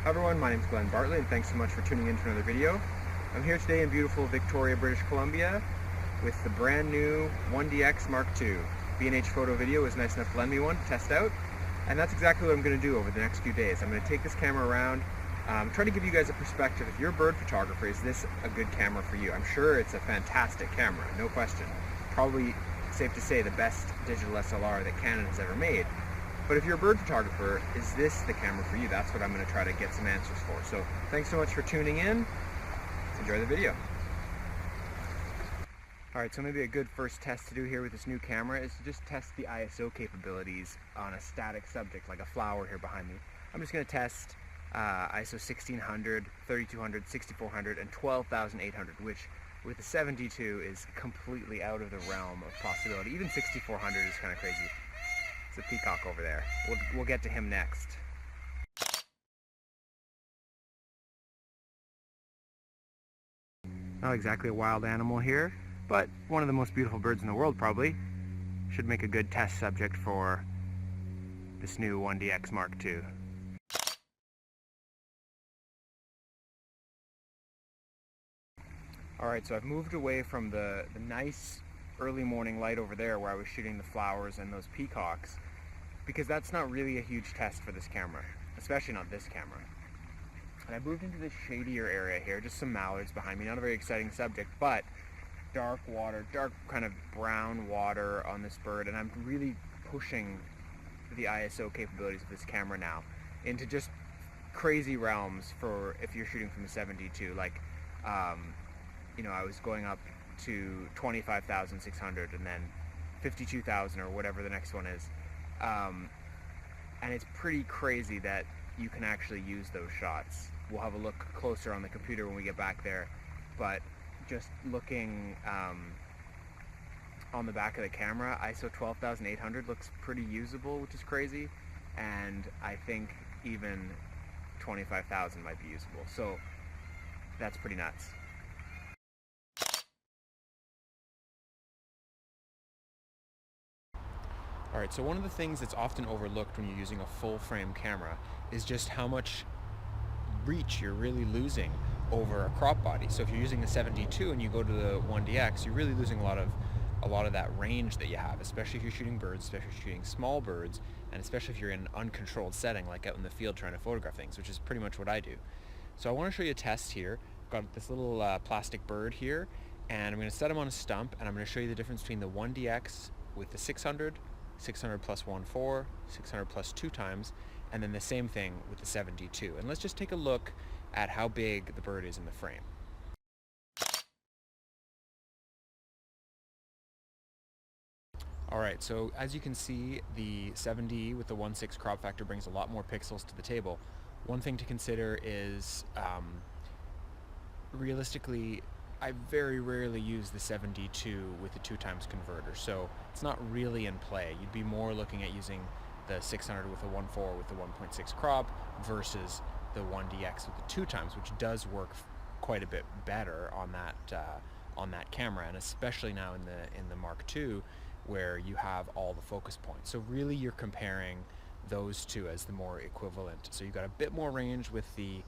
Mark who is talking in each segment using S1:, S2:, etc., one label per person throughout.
S1: Hi everyone, my name is Bartley and thanks so much for tuning in to another video. I'm here today in beautiful Victoria, British Columbia with the brand new 1DX Mark II. B&H Photo Video was nice enough to lend me one to test out, and that's exactly what I'm going to do over the next few days. I'm going to take this camera around, try to give you guys a perspective. If you're a bird photographer, is this a good camera for you? I'm sure it's a fantastic camera, no question. Probably safe to say the best digital SLR that Canon has ever made. But if you're a bird photographer, is this the camera for you? That's what I'm going to try to get some answers for. So thanks so much for tuning in. Enjoy the video. Alright, so maybe a good first test to do here with this new camera is to just test the ISO capabilities on a static subject, like a flower here behind me. I'm just going to test ISO 1600, 3200, 6400, and 12,800, which with the 72 is completely out of the realm of possibility. Even 6400 is kind of crazy. It's a peacock over there. We'll get to him next. Not exactly a wild animal here, but one of the most beautiful birds in the world probably. Should make a good test subject for this new 1DX Mark II. Alright, so I've moved away from the nice early morning light over there where I was shooting the flowers and those peacocks, because that's not really a huge test for this camera, especially not this camera. And I moved into this shadier area here, just some mallards behind me, not a very exciting subject, but dark water, dark kind of brown water on this bird, and I'm really pushing the ISO capabilities of this camera now into just crazy realms for if you're shooting from the 72. Like, you know, I was going up to 25,600 and then 52,000 or whatever the next one is. And it's pretty crazy that you can actually use those shots. We'll have a look closer on the computer when we get back there, but just looking on the back of the camera, ISO 12,800 looks pretty usable, which is crazy, and I think even 25,000 might be usable, so that's pretty nuts. Alright, so one of the things that's often overlooked when you're using a full frame camera is just how much reach you're really losing over a crop body. So if you're using the 72 and you go to the 1DX, you're really losing a lot of that range that you have, especially if you're shooting birds, especially if you're shooting small birds, and especially if you're in an uncontrolled setting like out in the field trying to photograph things, which is pretty much what I do. So I want to show you a test here. I've got this little plastic bird here, and I'm going to set him on a stump, and I'm going to show you the difference between the 1DX with the 600, 600 plus 1.4, 600 plus 2 times, and then the same thing with the 72. And let's just take a look at how big the bird is in the frame. Alright, so as you can see, the 7D with the 1.6 crop factor brings a lot more pixels to the table. One thing to consider is, realistically, I very rarely use the 72 with the 2 times converter, so it's not really in play. You'd be more looking at using the 600 with the 1.4 with the 1.6 crop versus the 1DX with the 2 times, which does work quite a bit better on that camera, and especially now in the Mark II, where you have all the focus points. So really, you're comparing those two as the more equivalent. So you've got a bit more range with the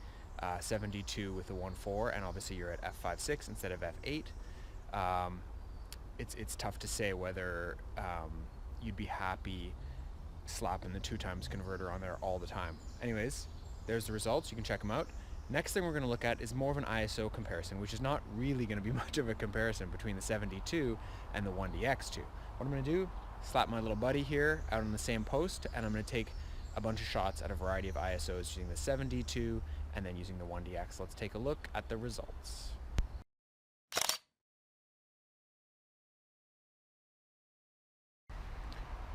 S1: 72 with the 1.4, and obviously you're at f5.6 instead of f8. It's tough to say whether you'd be happy slapping the 2 times converter on there all the time. Anyways, there's the results. You can check them out. Next thing we're going to look at is more of an ISO comparison, which is not really going to be much of a comparison between the 72 and the 1DX2. What I'm going to do, slap my little buddy here out on the same post, and I'm going to take a bunch of shots at a variety of ISOs using the 72 and then using the 1DX. Let's take a look at the results.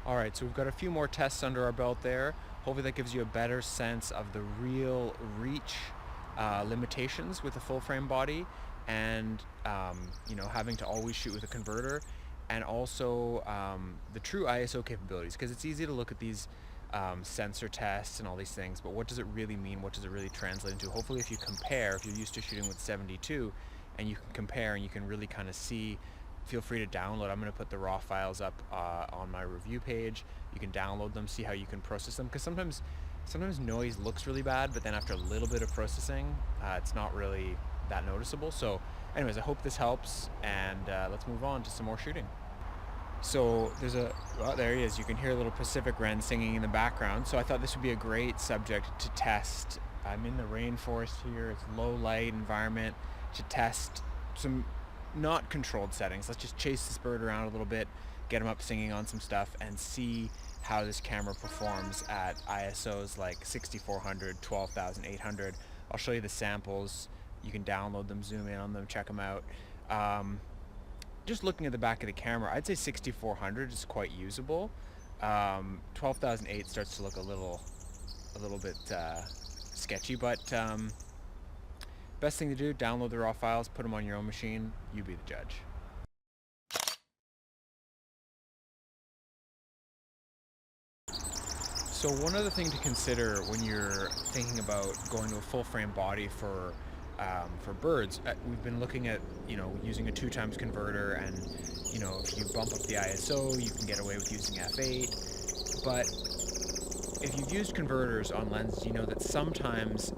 S1: Alright, so we've got a few more tests under our belt there. Hopefully that gives you a better sense of the real reach limitations with a full frame body, and you know, having to always shoot with a converter, and also the true ISO capabilities, because it's easy to look at these sensor tests and all these things, but what does it really mean? What does it really translate into? Hopefully if you compare, if you're used to shooting with 72 and you can compare and you can really kind of see, feel free to download. I'm going to put the raw files up on my review page. You can download them, see how you can process them, because sometimes sometimes noise looks really bad, but then after a little bit of processing, it's not really that noticeable. So anyways, I hope this helps, and let's move on to some more shooting. So there's there he is. You can hear a little Pacific wren singing in the background. So I thought this would be a great subject to test. I'm in the rainforest here. It's low light environment to test some not controlled settings. Let's just chase this bird around a little bit, get him up singing on some stuff, and see how this camera performs at ISOs like 6400, 12,800. I'll show you the samples. You can download them, zoom in on them, check them out. Just looking at the back of the camera, I'd say 6400 is quite usable. 12,008 starts to look a little bit sketchy, but best thing to do, download the raw files, put them on your own machine, you be the judge. So one other thing to consider when you're thinking about going to a full frame body for birds, we've been looking at, using a 2x converter, and, if you bump up the ISO, you can get away with using f8. But if you've used converters on lenses, you know that sometimes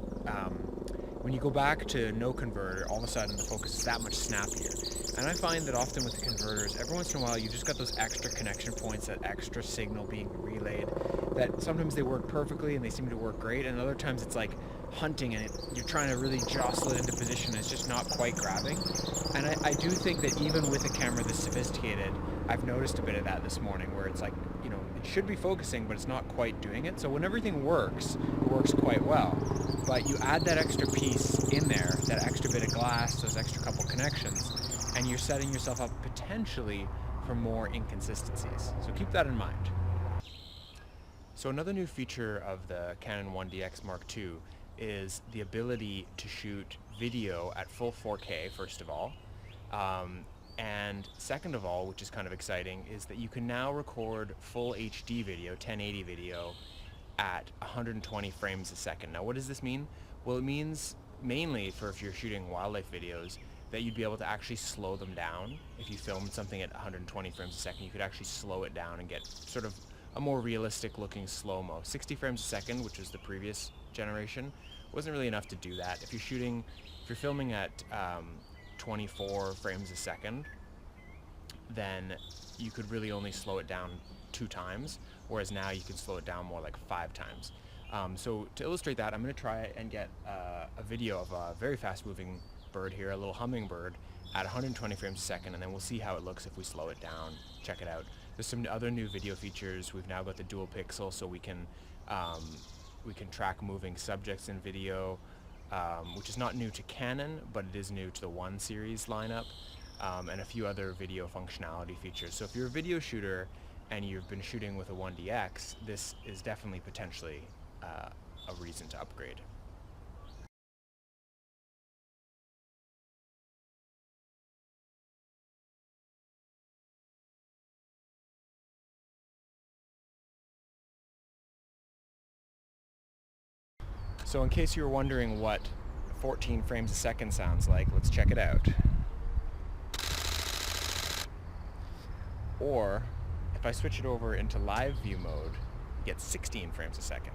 S1: when you go back to no converter, all of a sudden the focus is that much snappier. And I find that often with the converters, every once in a while you've just got those extra connection points, that extra signal being relayed, that sometimes they work perfectly and they seem to work great, and other times it's like hunting and you're trying to really jostle it into position and it's just not quite grabbing. And I do think that even with a camera this sophisticated, I've noticed a bit of that this morning, where it's like, it should be focusing, but it's not quite doing it. So when everything works, it works quite well. But you add that extra piece in there, that extra bit of glass, those extra couple connections, and you're setting yourself up potentially for more inconsistencies. So keep that in mind. So another new feature of the Canon 1DX Mark II is the ability to shoot video at full 4K, first of all. And second of all, which is kind of exciting, is that you can now record full HD video, 1080 video, at 120 frames a second. Now what does this mean? Well, it means mainly for if you're shooting wildlife videos, that you'd be able to actually slow them down. If you filmed something at 120 frames a second, you could actually slow it down and get sort of a more realistic looking slow-mo. 60 frames a second, which was the previous generation, wasn't really enough to do that. If you're filming at 24 frames a second, then you could really only slow it down 2 times, whereas now you can slow it down more like 5 times. So to illustrate that, I'm going to try and get a video of a very fast-moving bird here, a little hummingbird, at 120 frames a second, and then we'll see how it looks if we slow it down. Check it out. There's some other new video features. We've now got the dual pixel, so we can track moving subjects in video, which is not new to Canon, but it is new to the 1 series lineup, and a few other video functionality features. So if you're a video shooter and you've been shooting with a 1DX, this is definitely potentially a reason to upgrade. So in case you were wondering what 14 frames a second sounds like, let's check it out. Or if I switch it over into live view mode, you get 16 frames a second.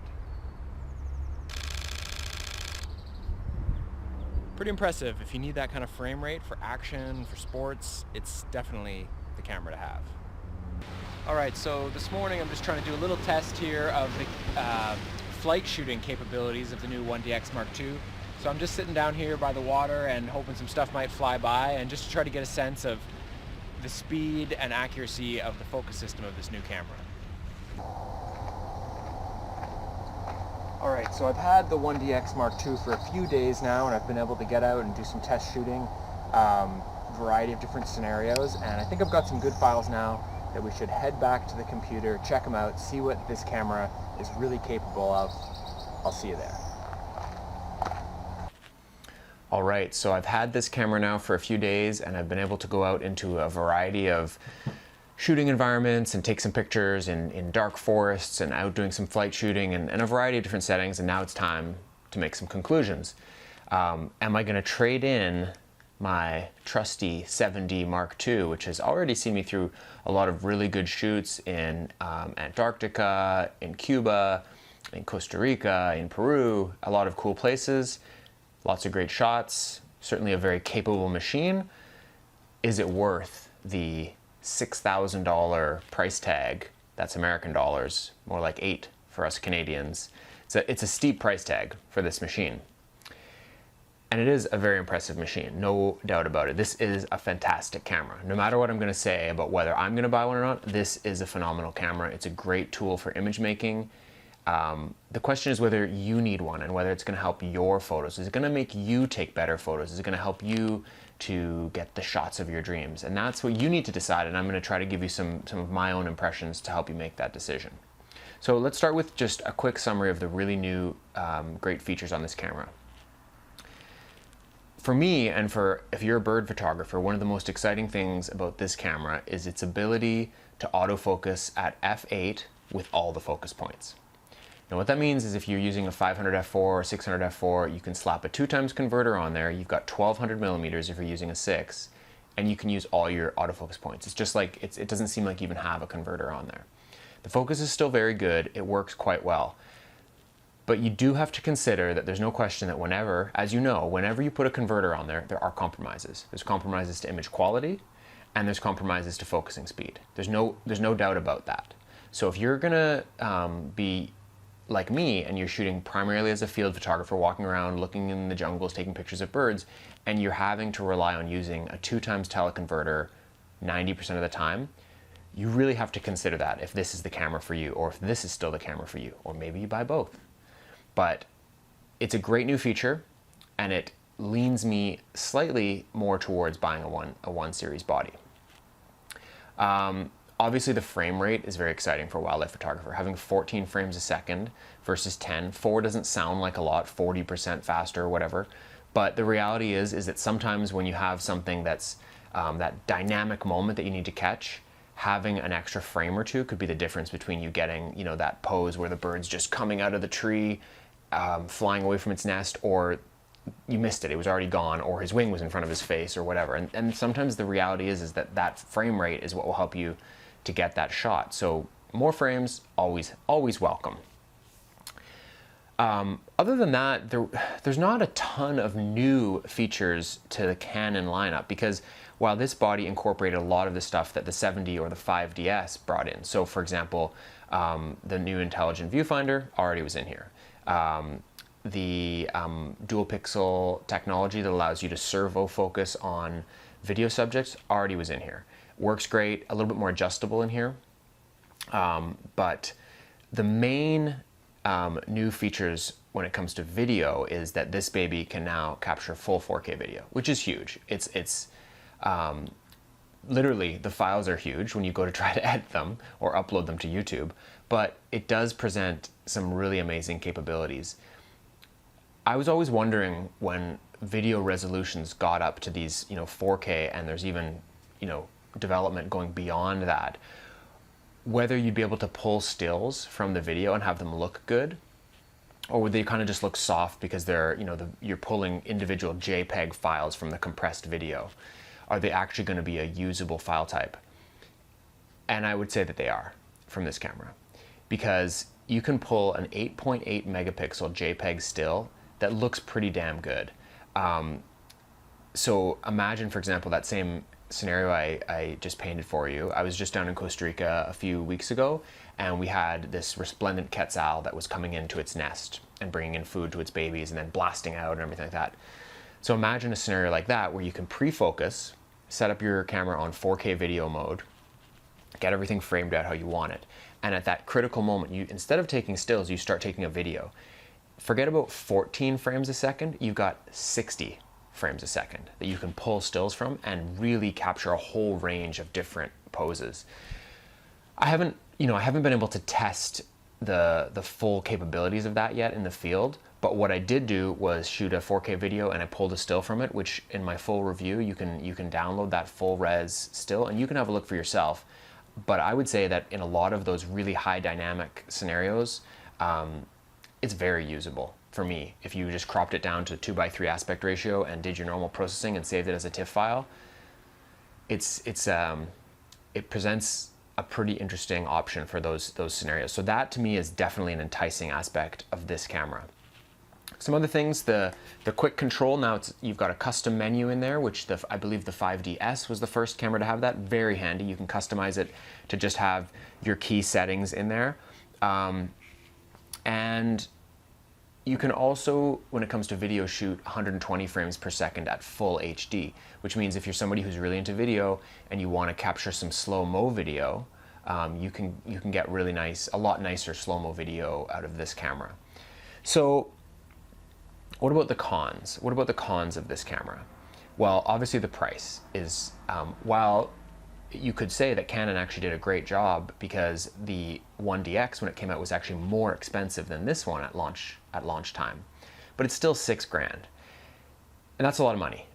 S1: Pretty impressive. If you need that kind of frame rate for action, for sports, it's definitely the camera to have. Alright, so this morning I'm just trying to do a little test here of the flight shooting capabilities of the new 1DX Mark II. So I'm just sitting down here by the water and hoping some stuff might fly by, and just to try to get a sense of the speed and accuracy of the focus system of this new camera. Alright, so I've had the 1DX Mark II for a few days now, and I've been able to get out and do some test shooting, variety of different scenarios, and I think I've got some good files now that we should head back to the computer, check them out, see what this camera is really capable of. I'll see you there. Alright, so I've had this camera now for a few days, and I've been able to go out into a variety of shooting environments and take some pictures in dark forests and out doing some flight shooting and a variety of different settings, and now it's time to make some conclusions. Am I going to trade in my trusty 7D Mark II, which has already seen me through a lot of really good shoots in Antarctica, in Cuba,
S2: in Costa Rica, in Peru, a lot of cool places, lots of great shots, certainly a very capable machine. Is it worth the $6,000 price tag? That's American dollars, more like 8 for us Canadians. It's a steep price tag for this machine. And it is a very impressive machine, no doubt about it. This is a fantastic camera. No matter what I'm going to say about whether I'm going to buy one or not, this is a phenomenal camera. It's a great tool for image making. The question is whether you need one and whether it's going to help your photos. Is it going to make you take better photos? Is it going to help you to get the shots of your dreams? And that's what you need to decide, and I'm going to try to give you some of my own impressions to help you make that decision. So let's start with just a quick summary of the really new great features on this camera. For me, and if you're a bird photographer, one of the most exciting things about this camera is its ability to autofocus at f8 with all the focus points. Now what that means is if you're using a 500 f4 or 600 f4, you can slap a 2x converter on there. You've got 1200 millimeters if you're using a 6, and you can use all your autofocus points. It's just like, it doesn't seem like you even have a converter on there. The focus is still very good. It works quite well. But you do have to consider that there's no question that whenever, as you know, whenever you put a converter on there, there are compromises. There's compromises to image quality, and there's compromises to focusing speed. There's no doubt about that. So if you're gonna be like me and you're shooting primarily as a field photographer, walking around, looking in the jungles, taking pictures of birds, and you're having to rely on using a 2x teleconverter 90% of the time, you really have to consider that if this is the camera for you, or if this is still the camera for you, or maybe you buy both. But it's a great new feature, and it leans me slightly more towards buying a 1 series body. Obviously the frame rate is very exciting for a wildlife photographer. Having 14 frames a second versus 10, 4 doesn't sound like a lot, 40% faster or whatever, but the reality is that sometimes when you have something that's that dynamic moment that you need to catch, having an extra frame or two could be the difference between you getting, you know, that pose where the bird's just coming out of the tree, flying away from its nest, or you missed it, it was already gone, or his wing was in front of his face or whatever. And sometimes the reality is that that frame rate is what will help you to get that shot. So more frames, always welcome. Other than that, there's not a ton of new features to the Canon lineup, because while this body incorporated a lot of the stuff that the 7D or the 5DS brought in. So for example, the new intelligent viewfinder already was in here. The dual pixel technology that allows you to servo focus on video subjects already was in here. Works great, a little bit more adjustable in here. But the main new features when it comes to video is that this baby can now capture full 4K video, which is huge. It's literally, the files are huge when you go to try to edit them or upload them to YouTube, but it does present some really amazing capabilities. I was always wondering when video resolutions got up to these, 4K, and there's even, development going beyond that, whether you'd be able to pull stills from the video and have them look good, or would they kind of just look soft because they're, you're pulling individual JPEG files from the compressed video. Are they actually going to be a usable file type? And I would say that they are from this camera, because you can pull an 8.8 megapixel JPEG still that looks pretty damn good. So imagine, for example, that same scenario I just painted for you. I was just down in Costa Rica a few weeks ago, and we had this resplendent quetzal that was coming into its nest and bringing in food to its babies and then blasting out and everything like that. So imagine a scenario like that where you can pre-focus, set up your camera on 4K video mode, get everything framed out how you want it, and at that critical moment, instead of taking stills, you start taking a video. Forget about 14 frames a second, you've got 60 frames a second that you can pull stills from and really capture a whole range of different poses. I haven't been able to test the full capabilities of that yet in the field, but what I did do was shoot a 4K video and I pulled a still from it, which in my full review you can download that full res still and you can have a look for yourself. But I would say that in a lot of those really high dynamic scenarios, it's very usable for me. If you just cropped it down to 2:3 aspect ratio and did your normal processing and saved it as a TIFF file, it presents a pretty interesting option for those scenarios. So that to me is definitely an enticing aspect of this camera. Some other things, the quick control, now you've got a custom menu in there, which I believe the 5DS was the first camera to have that. Very handy. You can customize it to just have your key settings in there. And you can also, when it comes to video, shoot 120 frames per second at full HD, which means if you're somebody who's really into video and you want to capture some slow-mo video, you can get really nice, a lot nicer slow-mo video out of this camera. So what about the cons? What about the cons of this camera? Well, obviously the price is, while you could say that Canon actually did a great job, because the 1DX, when it came out, was actually more expensive than this one at launch time, but it's still $6,000, and that's a lot of money.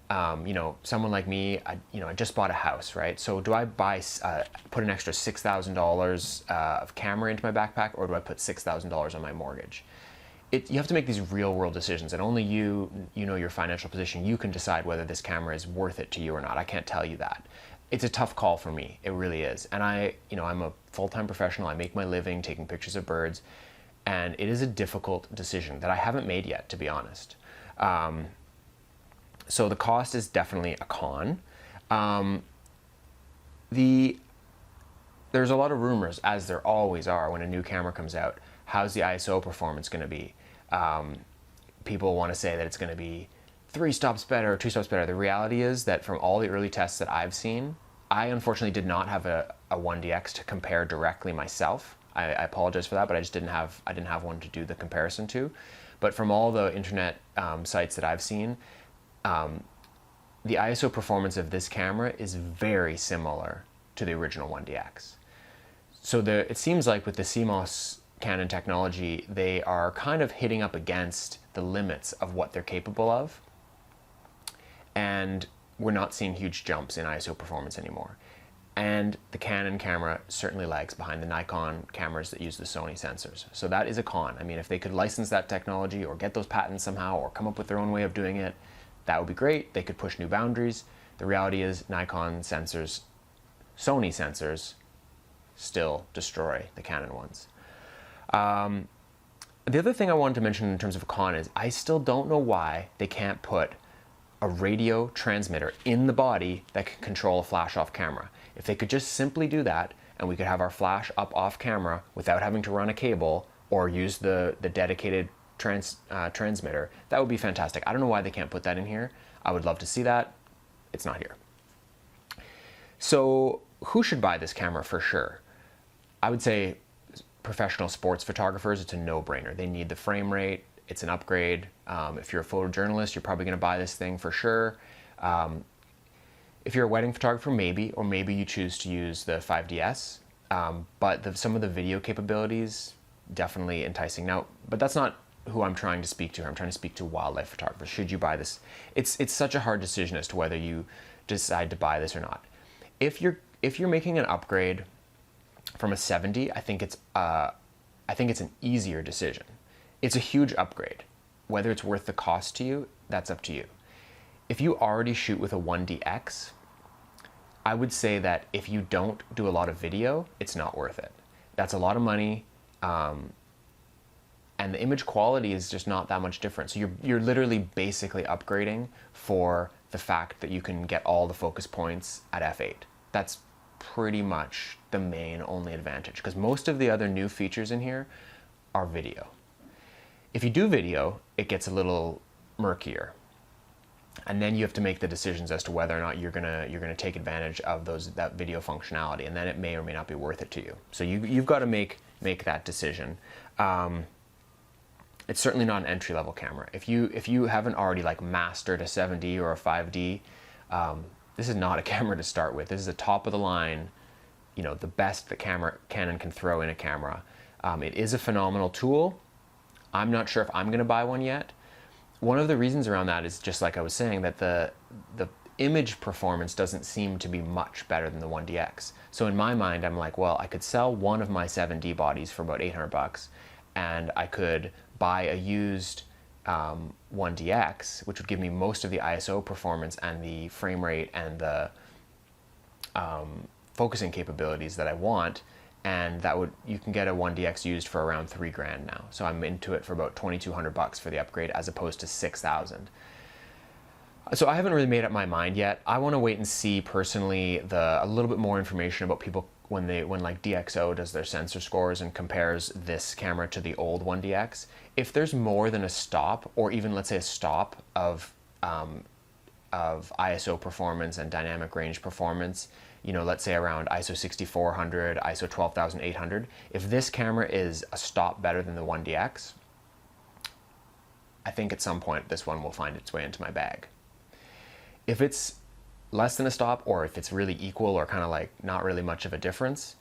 S2: You know, someone like me, I just bought a house, right? So do I put an extra $6,000 of camera into my backpack, or do I put $6,000 on my mortgage? You have to make these real world decisions, and only you know your financial position. You can decide whether this camera is worth it to you or not. I can't tell you that. It's a tough call for me. It really is. And I'm a full-time professional. I make my living taking pictures of birds, and it is a difficult decision that I haven't made yet, to be honest. So the cost is definitely a con. There's a lot of rumors, as there always are when a new camera comes out. How's the ISO performance going to be? People want to say that it's going to be 3 stops better, 2 stops better. The reality is that from all the early tests that I've seen, I unfortunately did not have a 1DX to compare directly myself. I apologize for that, but I didn't have one to do the comparison to. But from all the internet sites that I've seen, the ISO performance of this camera is very similar to the original 1DX. So it seems like with the CMOS Canon technology, they are kind of hitting up against the limits of what they're capable of, and we're not seeing huge jumps in ISO performance anymore. And the Canon camera certainly lags behind the Nikon cameras that use the Sony sensors. So that is a con. I mean, if they could license that technology or get those patents somehow, or come up with their own way of doing it, that would be great. They could push new boundaries. The reality is Nikon sensors, Sony sensors, still destroy the Canon ones. The other thing I wanted to mention in terms of a con is I still don't know why they can't put a radio transmitter in the body that can control a flash off camera. If they could just simply do that, and we could have our flash up off camera without having to run a cable or use the dedicated transmitter, that would be fantastic. I don't know why they can't put that in here. I would love to see that. It's not here. So who should buy this camera for sure? I would say professional sports photographers. It's a no-brainer. They need the frame rate. It's an upgrade. If you're a photojournalist, you're probably going to buy this thing for sure. If you're a wedding photographer, maybe, or maybe you choose to use the 5DS. But some of the video capabilities, definitely enticing. Now, but that's not who I'm trying to speak to. I'm trying to speak to wildlife photographers. Should you buy this? It's such a hard decision as to whether you decide to buy this or not. If you're making an upgrade from a 70, I think it's an easier decision. It's a huge upgrade. Whether it's worth the cost to you, that's up to you. If you already shoot with a 1DX, I would say that if you don't do a lot of video, it's not worth it. That's a lot of money, and the image quality is just not that much different. So you're literally basically upgrading for the fact that you can get all the focus points at f8. That's pretty much the main only advantage, because most of the other new features in here are video. If you do video, it gets a little murkier, and then you have to make the decisions as to whether or not you're gonna take advantage of that video functionality, and then it may or may not be worth it to you. So you've got to make that decision. It's certainly not an entry-level camera. If you haven't already like mastered a 7D or a 5D, this is not a camera to start with. This is a top of the line, the best that Canon can throw in a camera. It is a phenomenal tool. I'm not sure if I'm going to buy one yet. One of the reasons around that is, just like I was saying, that the image performance doesn't seem to be much better than the 1DX. So in my mind, I'm like, well, I could sell one of my 7D bodies for about $800, and I could buy a used 1DX, which would give me most of the ISO performance and the frame rate and the focusing capabilities that I want, and you can get a 1DX used for around $3,000 now. So I'm into it for about $2,200 for the upgrade as opposed to $6,000. So I haven't really made up my mind yet. I want to wait and see personally a little bit more information about people when like DxO does their sensor scores and compares this camera to the old 1DX. If there's more than a stop, or even let's say a stop of ISO performance and dynamic range performance, you know, let's say around ISO 6400, ISO 12800, if this camera is a stop better than the 1DX, I think at some point this one will find its way into my bag. If it's less than a stop, or if it's really equal or kind of like not really much of a difference,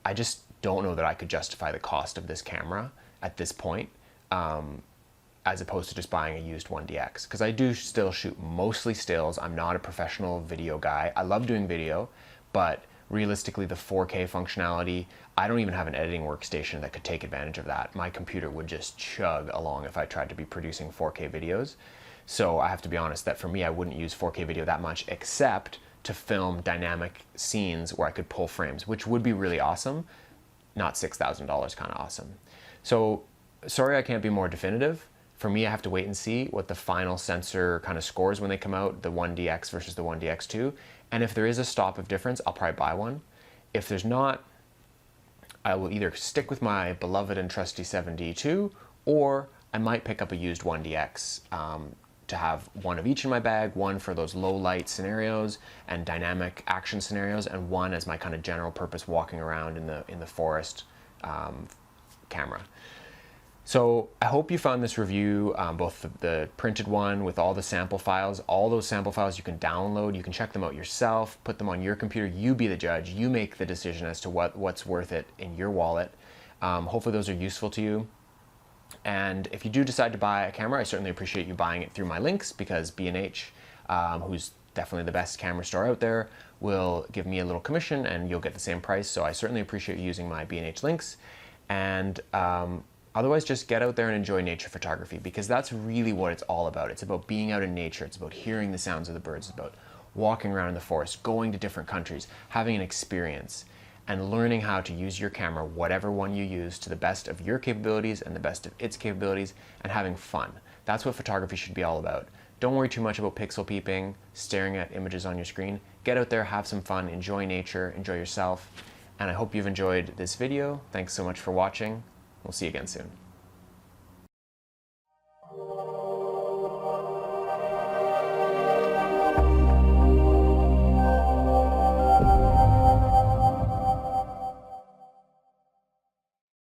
S2: I just don't know that I could justify the cost of this camera at this point, as opposed to just buying a used 1DX. Because I do still shoot mostly stills. I'm not a professional video guy. I love doing video, but realistically the 4K functionality, I don't even have an editing workstation that could take advantage of that. My computer would just chug along if I tried to be producing 4K videos. So I have to be honest that for me, I wouldn't use 4K video that much, except to film dynamic scenes where I could pull frames, which would be really awesome. Not $6,000 kind of awesome. So sorry I can't be more definitive. For me, I have to wait and see what the final sensor kind of scores when they come out, the 1DX versus the 1DX2. And if there is a stop of difference, I'll probably buy one. If there's not, I will either stick with my beloved and trusty 7D2, or I might pick up a used 1DX to have one of each in my bag, one for those low light scenarios and dynamic action scenarios, and one as my kind of general purpose walking around in the forest camera. So I hope you found this review, both the printed one with all the sample files, all those sample files you can download, you can check them out yourself, put them on your computer, you be the judge, you make the decision as to what's worth it in your wallet. Hopefully those are useful to you. And if you do decide to buy a camera, I certainly appreciate you buying it through my links, because B&H, who's definitely the best camera store out there, will give me a little commission and you'll get the same price. So I certainly appreciate you using my B&H links. And otherwise, just get out there and enjoy nature photography, because that's really what it's all about. It's about being out in nature. It's about hearing the sounds of the birds. It's about walking around in the forest, going to different countries, having an experience, and learning how to use your camera, whatever one you use, to the best of your capabilities and the best of its capabilities, and having fun. That's what photography should be all about. Don't worry too much about pixel peeping, staring at images on your screen. Get out there, have some fun, enjoy nature, enjoy yourself. And I hope you've enjoyed this video. Thanks so much for watching. We'll see you again soon.